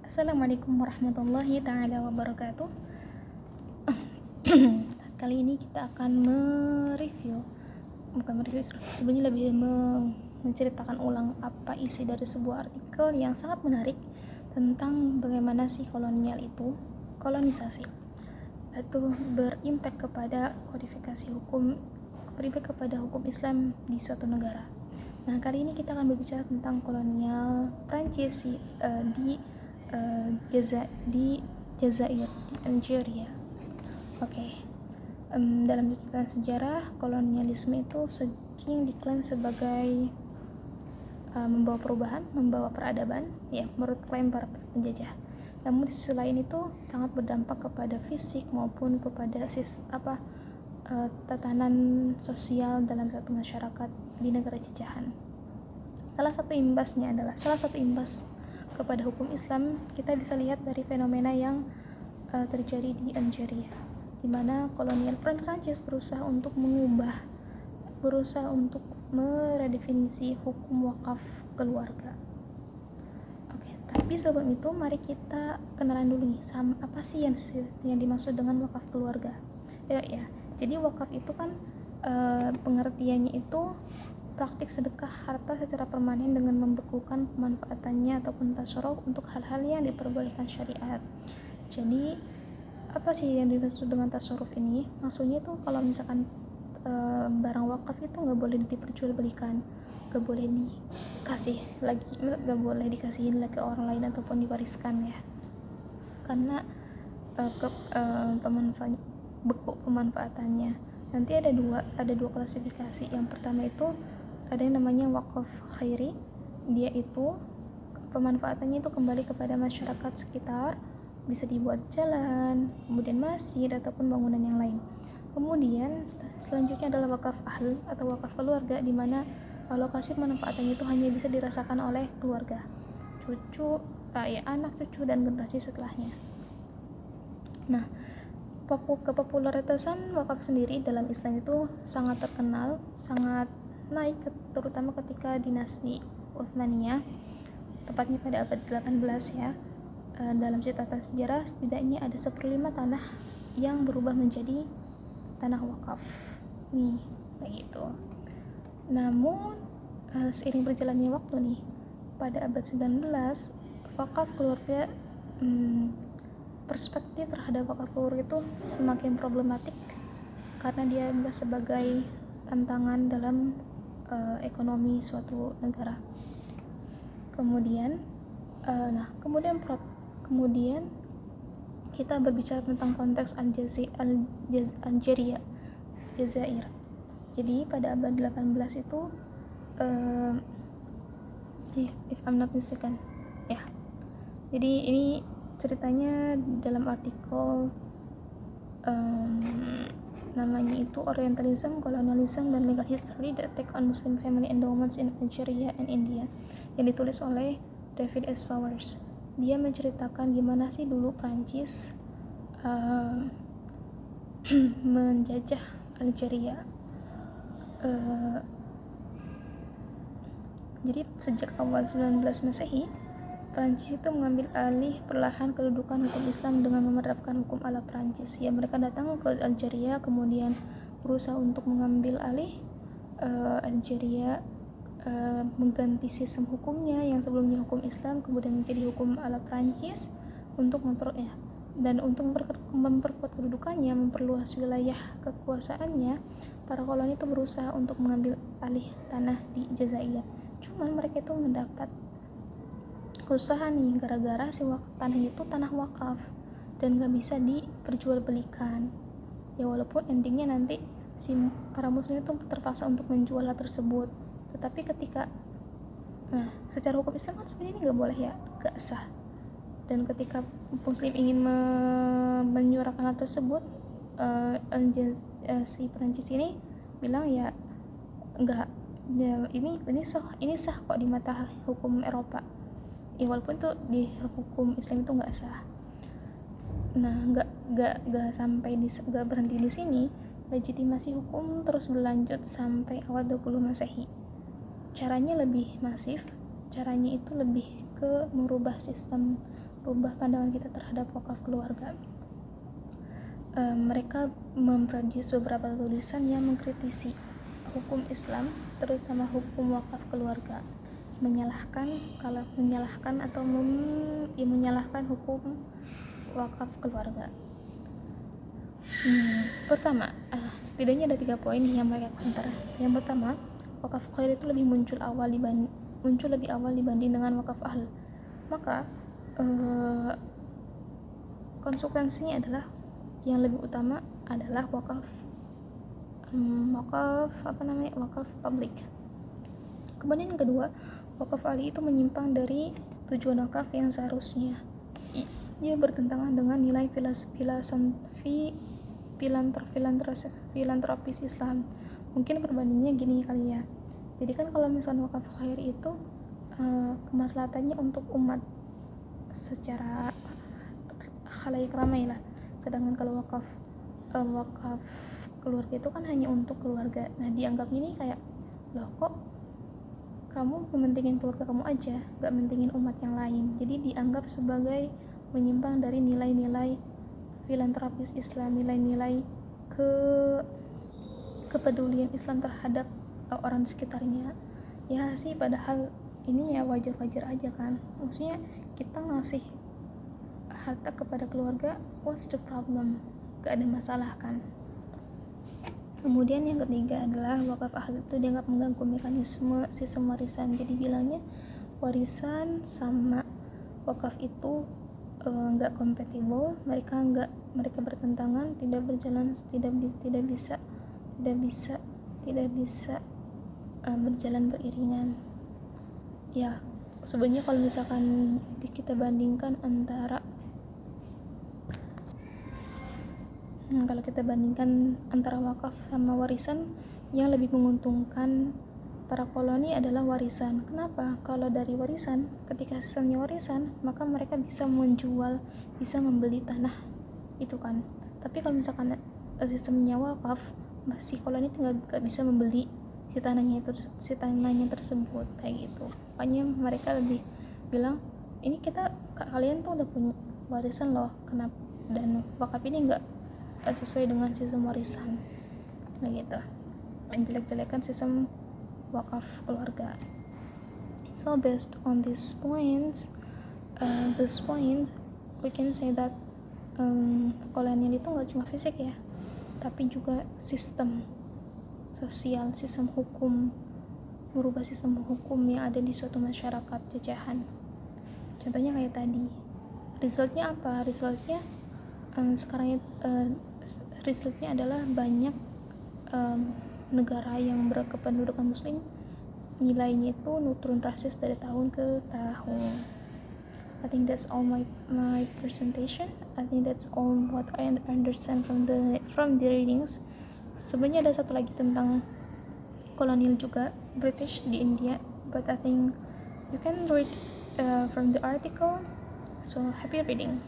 Assalamualaikum warahmatullahi taala wabarakatuh. Kali ini kita akan sebenarnya lebih menceritakan ulang apa isi dari sebuah artikel yang sangat menarik tentang bagaimana sih kolonisasi itu berimpact kepada hukum Islam di suatu negara. Nah, kali ini kita akan berbicara tentang kolonial Prancis di Jazair, di Algeria. Dalam catatan sejarah, kolonialisme itu sering diklaim sebagai membawa perubahan, membawa peradaban, ya, menurut klaim para penjajah. Namun di sisi lain itu sangat berdampak kepada fisik maupun kepada tatanan sosial dalam satu masyarakat di negara jajahan. Salah satu imbas kepada hukum Islam kita bisa lihat dari fenomena yang terjadi di Algeria, di mana kolonial Prancis berusaha untuk meredefinisi hukum wakaf keluarga. Tapi sebelum itu mari kita kenalan dulu nih apa sih yang dimaksud dengan wakaf keluarga. Jadi wakaf itu kan pengertiannya itu praktik sedekah harta secara permanen dengan membekukan pemanfaatannya ataupun tasarruf untuk hal-hal yang diperbolehkan syariat. Jadi apa sih yang dimaksud dengan tasarruf ini? Maksudnya itu kalau misalkan barang wakaf itu nggak boleh diperjualbelikan, nggak boleh dikasihin lagi ke orang lain ataupun diwariskan, ya, karena pemanfaatannya. Nanti ada dua klasifikasi. Yang pertama itu ada yang namanya wakaf khairi. Dia itu pemanfaatannya itu kembali kepada masyarakat sekitar, bisa dibuat jalan, kemudian masjid ataupun bangunan yang lain. Kemudian selanjutnya adalah wakaf ahl atau wakaf keluarga, di mana alokasi pemanfaatannya itu hanya bisa dirasakan oleh keluarga, anak, cucu, dan generasi setelahnya. Nah, kepopuleritasan wakaf sendiri dalam Islam itu sangat terkenal, sangat naik, terutama ketika dinasti Utsmaniyah, tepatnya pada abad 18, ya. Dalam catatan sejarah setidaknya ada 1/5 tanah yang berubah menjadi tanah wakaf nih, kayak gitu. Namun seiring berjalannya waktu nih, pada abad 19 wakaf keluarga perspektif terhadap wakaf keluarga itu semakin problematik karena dia dianggap sebagai tantangan dalam ekonomi suatu negara. Kemudian kita berbicara tentang konteks Jazair. Jadi pada abad 18 itu if I'm not mistaken, ya. Jadi ini ceritanya dalam artikel namanya itu Orientalism, Colonialism, dan Legal History: The Attack on Muslim Family Endowments in Algeria and India, yang ditulis oleh David S. Powers. Dia menceritakan gimana sih dulu Prancis menjajah Algeria. Jadi sejak awal 19 Masehi, Prancis itu mengambil alih perlahan kedudukan hukum Islam dengan menerapkan hukum ala Prancis. Ya, mereka datang ke Algeria, kemudian berusaha untuk mengambil alih Algeria, mengganti sistem hukumnya yang sebelumnya hukum Islam kemudian menjadi hukum ala Prancis untuk memperkuat kedudukannya, memperluas wilayah kekuasaannya. Para koloni itu berusaha untuk mengambil alih tanah di Jazair. Cuman mereka itu mendapat kesusahan nih, gara-gara tanah itu tanah wakaf dan gak bisa diperjualbelikan. Ya, walaupun endingnya nanti para muslim itu terpaksa untuk menjual hal tersebut. Tetapi secara hukum Islam kan sebenarnya ini gak boleh, ya, gak sah. Dan ketika muslim ingin menyuarakan hal tersebut, si Perancis ini bilang ya enggak, ini sah kok di mata hukum Eropa. Ya, walaupun itu di hukum Islam itu enggak sah. Nah, enggak berhenti di sini. Legitimasi hukum terus berlanjut sampai awal 20 Masehi. Caranya lebih masif, caranya itu lebih ke merubah sistem merubah pandangan kita terhadap wakaf keluarga. Mereka memproduksi beberapa tulisan yang mengkritisi hukum Islam, terutama hukum wakaf keluarga, menyalahkan hukum wakaf keluarga. Pertama, setidaknya ada 3 poin yang mereka counter. Yang pertama, wakaf khair itu lebih muncul lebih awal dibanding dengan wakaf ahl. Maka konsekuensinya adalah yang lebih utama adalah wakaf publik. Kemudian yang kedua, wakaf ahli itu menyimpang dari tujuan wakaf yang seharusnya. Ia bertentangan dengan nilai filantropis Islam. Mungkin perbandingannya gini kali ya. Jadi kan kalau misalnya wakaf khair itu kemaslahatannya untuk umat secara khalayak ramai lah. Sedangkan kalau wakaf keluarga itu kan hanya untuk keluarga. Nah, dianggap ini kayak, loh kok kamu mementingin keluarga kamu aja, gak mentingin umat yang lain. Jadi dianggap sebagai menyimpang dari nilai-nilai filantropis Islam, nilai-nilai kepedulian Islam terhadap orang sekitarnya. Ya sih, padahal ini ya wajar-wajar aja kan. Maksudnya kita ngasih harta kepada keluarga, what's the problem? Gak ada masalah kan. Kemudian yang ketiga adalah wakaf ahli itu dianggap mengganggu mekanisme sistem warisan. Jadi bilangnya warisan sama wakaf itu nggak kompatibel, mereka bertentangan, tidak bisa berjalan beriringan. Ya, sebenarnya kalau misalkan kita bandingkan antara wakaf sama warisan, yang lebih menguntungkan para koloni adalah warisan. Kenapa? Kalau dari warisan, ketika sistemnya warisan, maka mereka bisa menjual, bisa membeli tanah itu kan. Tapi kalau misalkan sistemnya wakaf, si koloni nggak bisa membeli si tanahnya tersebut kayak gitu. Makanya mereka lebih bilang, ini kalian tuh udah punya warisan loh, kenapa? Dan wakaf ini nggak sesuai dengan sistem warisan, nah gitu, menjelek-jelekan sistem wakaf keluarga. So based on these points, we can say that kolonial itu nggak cuma fisik ya, tapi juga sistem sosial, sistem hukum, merubah sistem hukum yang ada di suatu masyarakat jajahan. Contohnya kayak tadi, resultnya apa? Resultnya adalah banyak negara yang berkependudukan muslim nilainya itu turun drastis dari tahun ke tahun. I think that's all my presentation. I think that's all what I understand from the readings. Sebenarnya ada satu lagi tentang kolonial juga, British di India, but I think you can read from the article. So happy reading.